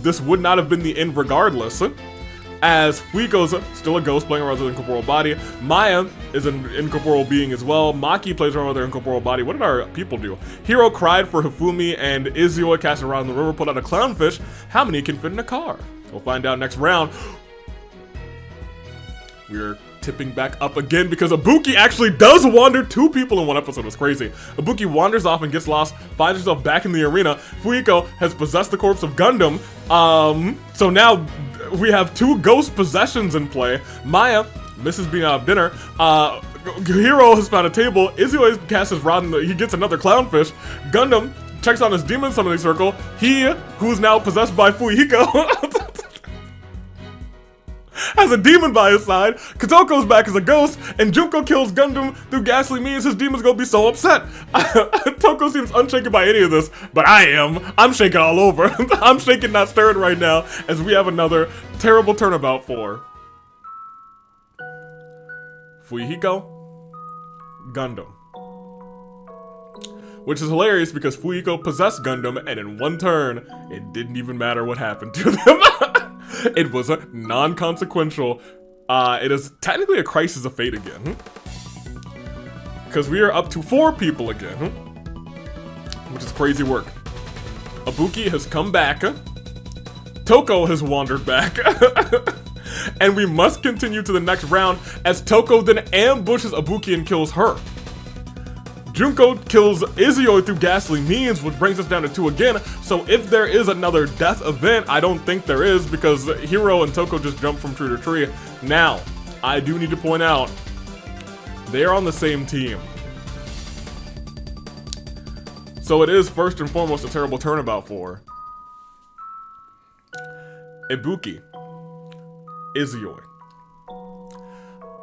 This would not have been the end regardless. as Fuiko's still a ghost playing around with her incorporeal body. Maya is an incorporeal being as well. Maki plays around with her incorporeal body. What did our people do? Hiro cried for Hifumi, and Izio cast around the river, pulled out a clownfish. How many can fit in a car? We'll find out next round. We're tipping back up again because Ibuki actually does wander. 2 people in one episode. It's crazy. Ibuki wanders off and gets lost, finds herself back in the arena. Fuiko has possessed the corpse of Gundam. So now we have 2 ghost possessions in play. Maya misses being out of dinner. Hiro has found a table. Izio casts his rod and he gets another clownfish. Gundam checks on his demon summoning circle. He, who's now possessed by Fuiko, has a demon by his side. Kotoko's back as a ghost, and Junko kills Gundam through ghastly means. His demon's gonna be so upset. Toko seems unshaken by any of this, but I am. I'm shaking all over. I'm shaking, not stirring right now, as we have another terrible turnabout for Fuihiko, Gundam. Which is hilarious because Fuihiko possessed Gundam, and in one turn, it didn't even matter what happened to them. It was a non-consequential. It is technically a crisis of fate again. Because we are up to 4 people again. Which is crazy work. Ibuki has come back. Toko has wandered back. And we must continue to the next round as Toko then ambushes Ibuki and kills her. Junko kills Izio through ghastly means, which brings us down to 2 again. So if there is another death event, I don't think there is because Hiro and Toko just jumped from tree to tree. Now, I do need to point out, they are on the same team. So it is first and foremost a terrible turnabout for Ibuki, Izio.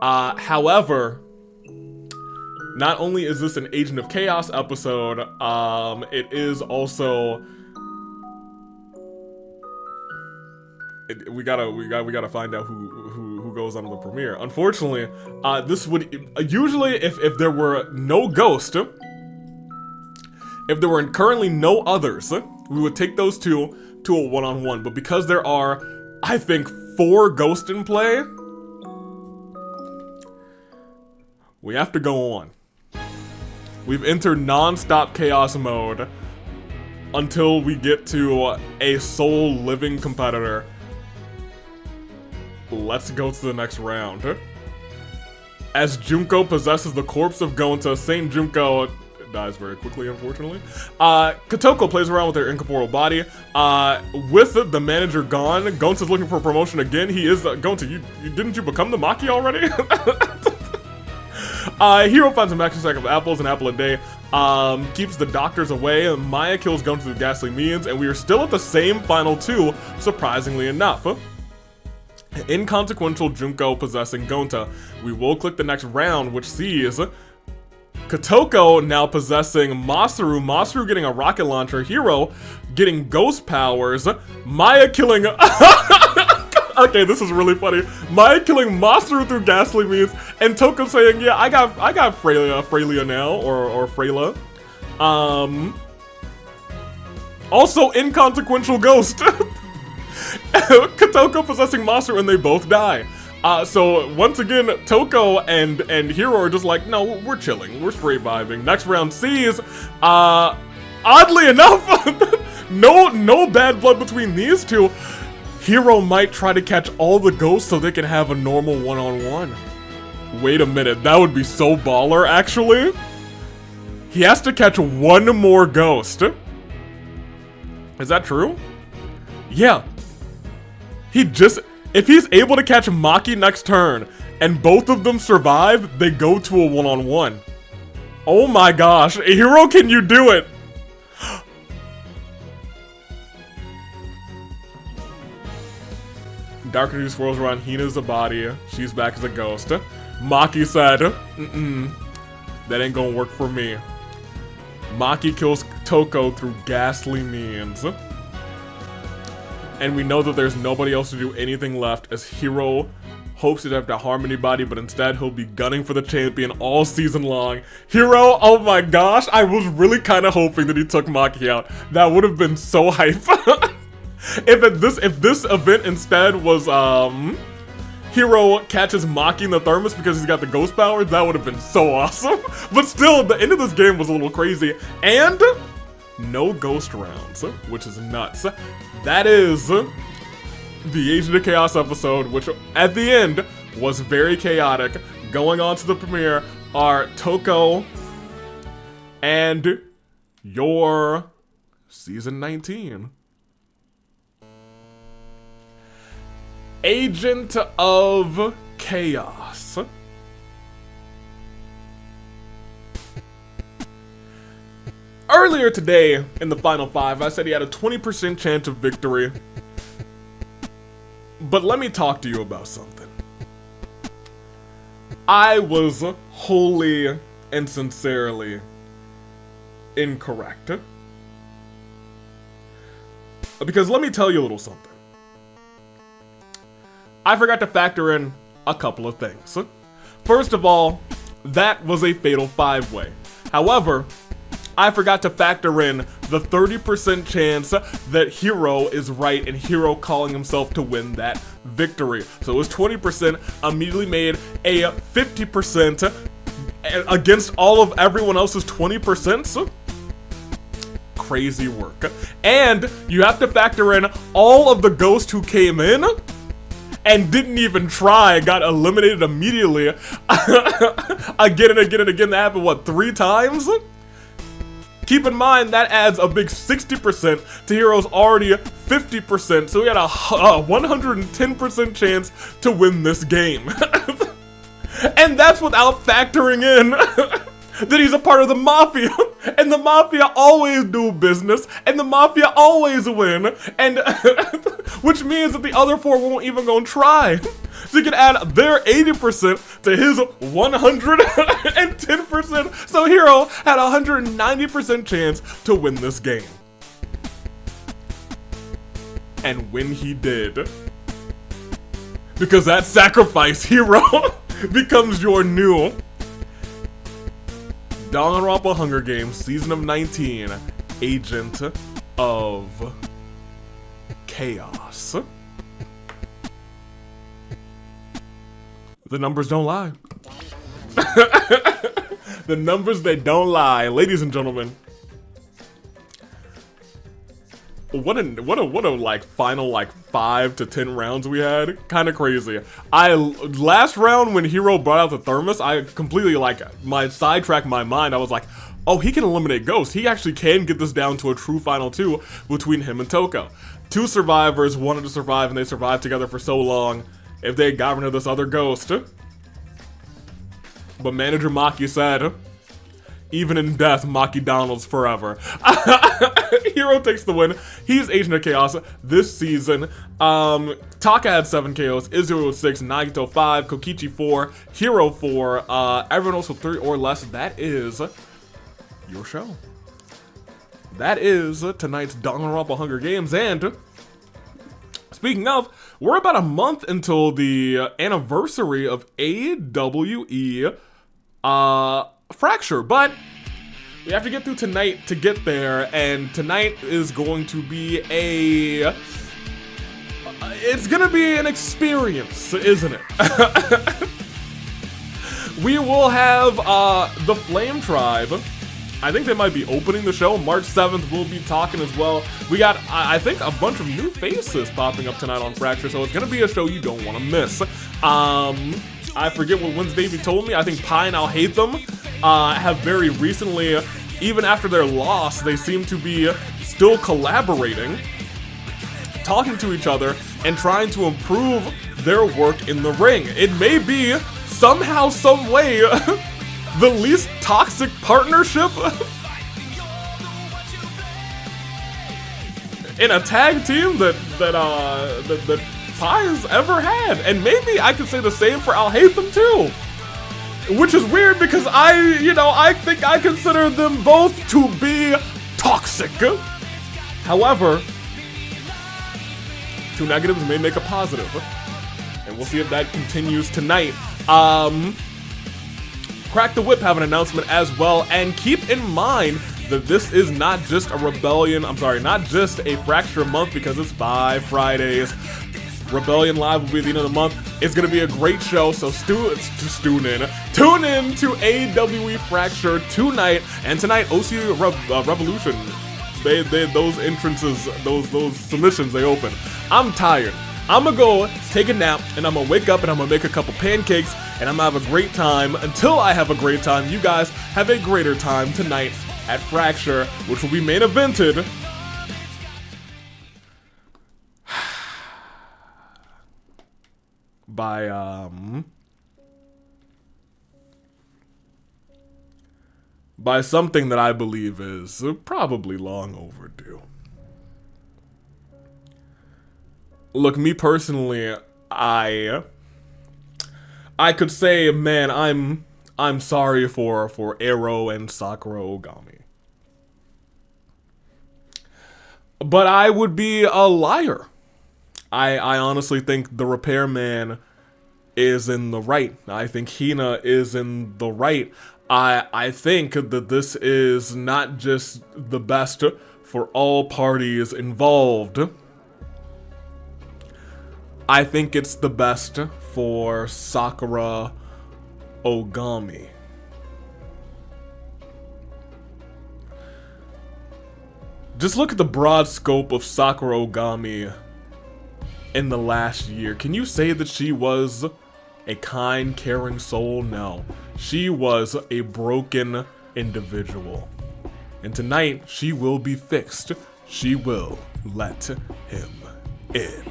However, not only is this an Agent of Chaos episode, it is also we gotta find out who goes on to the premiere. Unfortunately, this would usually if there were no ghost, if there were currently no others, we would take those 2 to a one-on-one. But because there are, I think, 4 ghosts in play, we have to go on. We've entered non-stop chaos mode until we get to a sole living competitor. Let's go to the next round. As Junko possesses the corpse of Gonta, Saint Junko dies very quickly, unfortunately. Kotoko plays around with her incorporeal body. With the manager gone, Gonta's looking for promotion again. He is Gonta. Didn't you become the Maki already? Hiro finds a maximum stack of apples, an apple a day, keeps the doctors away, Maya kills Gonta through ghastly means, and we are still at the same final 2, surprisingly enough. Inconsequential Junko possessing Gonta. We will click the next round, which sees Kotoko now possessing Masaru, Masaru getting a rocket launcher, Hiro getting ghost powers, Maya killing... Okay, this is really funny. Maya killing Masaru through ghastly means, and Toko saying, "Yeah, I got Freya now, or Freyla." Also inconsequential ghost. Kotoko possessing Masaru, and they both die. So once again, Toko and Hiro are just like, no, we're chilling, we're straight vibing. Next round sees, oddly enough, no bad blood between these 2. Hiro might try to catch all the ghosts so they can have a normal one-on-one. Wait a minute, that would be so baller, actually. He has to catch 1 more ghost. Is that true? Yeah. If he's able to catch Maki next turn, and both of them survive, they go to a one-on-one. Oh my gosh, Hiro, can you do it? Dark energy swirls around Hina's body. She's back as a ghost. Maki said, that ain't gonna work for me. Maki kills Toko through ghastly means. And we know that there's nobody else to do anything left as Hiro hopes to have the Harmony body, but instead he'll be gunning for the champion all season long. Hiro, oh my gosh, I was really kind of hoping that he took Maki out. That would have been so hype. If this event instead was Hiro catches Maki in the thermos because he's got the ghost powers, that would have been so awesome. But still, the end of this game was a little crazy. And no ghost rounds, which is nuts. That is the Agent of Chaos episode, which at the end was very chaotic. Going on to the premiere are Toko and your Season 19. Agent of Chaos. Earlier today, in the Final 5, I said he had a 20% chance of victory. But let me talk to you about something. I was wholly and sincerely incorrect. Because let me tell you a little something. I forgot to factor in a couple of things. First of all, that was a fatal 5-way. However, I forgot to factor in the 30% chance that Hiro is right and Hiro calling himself to win that victory. So it was 20%, immediately made a 50% against all of everyone else's 20%. So crazy work. And you have to factor in all of the ghosts who came in and didn't even try, got eliminated immediately. Again and again and again. That happened, what, 3 times? Keep in mind, that adds a big 60% to Hiro's already 50%, so he had a 110% chance to win this game. And that's without factoring in that he's a part of the Mafia, and the Mafia always do business, and the Mafia always win, and which means that the other 4 won't even gonna try. So you can add their 80% to his 110%. So Hiro had a 190% chance to win this game. And when he did, because that sacrifice, Hiro becomes your new Danganronpa Hunger Games Season of 19 Agent of Chaos. The numbers don't lie. The numbers, they don't lie. Ladies and gentlemen, what a like final like 5 to 10 rounds we had. Kind of crazy. Last round when Hiro brought out the thermos, I completely sidetracked my mind. I was like, oh, he can eliminate ghosts. He actually can get this down to a true final 2 between him and Toko. 2 survivors wanted to survive, and they survived together for so long. If they got rid of this other ghost. But manager Maki said, even in death, Maki Donald's forever. Hiro takes the win. He's Agent of Chaos this season. Taka had 7 KOs, Izuru 6, Nagito 5, Kokichi 4, Hiro 4, everyone else with 3 or less. That is your show. That is tonight's Danganronpa Hunger Games, and speaking of, we're about a month until the anniversary of AWE Fracture, but we have to get through tonight to get there, and tonight is going to be it's gonna be an experience, isn't it? We will have the Flame Tribe. I think they might be opening the show. March 7th, we'll be talking as well. We got, I think, a bunch of new faces popping up tonight on Fracture, so it's gonna be a show you don't want to miss. I forget what Wednesday told me. I think Pi and I'll Hate Them have very recently, even after their loss, they seem to be still collaborating, talking to each other, and trying to improve their work in the ring. It may be, somehow, some way, the least toxic partnership in a tag team that Pi's ever had. And maybe I could say the same for I'll Hate Them too. Which is weird because I think I consider them both to be toxic. However, 2 negatives may make a positive. And we'll see if that continues tonight. Crack the Whip have an announcement as well, and keep in mind that this is not just a not just a Fracture month because it's 5 Fridays. Rebellion Live will be at the end of the month. It's gonna be a great show, so tune in to AWE Fracture tonight and tonight. OC Revolution. They those entrances, those submissions they open. I'm tired. I'm gonna go take a nap and I'm gonna wake up and I'm gonna make a couple pancakes and I'm gonna have a great time. Until I have a great time, you guys have a greater time tonight at Fracture, which will be main evented by something that I believe is probably long overdue. Look, me personally, I could say, man, I'm sorry for Ero and Sakura Ogami. But I would be a liar. I honestly think the repairman is in the right. I think Hina is in the right. I think that this is not just the best for all parties involved. I think it's the best for Sakura Ogami. Just look at the broad scope of Sakura Ogami in the last year. Can you say that she was a kind, caring soul? No. She was a broken individual. And tonight, she will be fixed. She will let him in.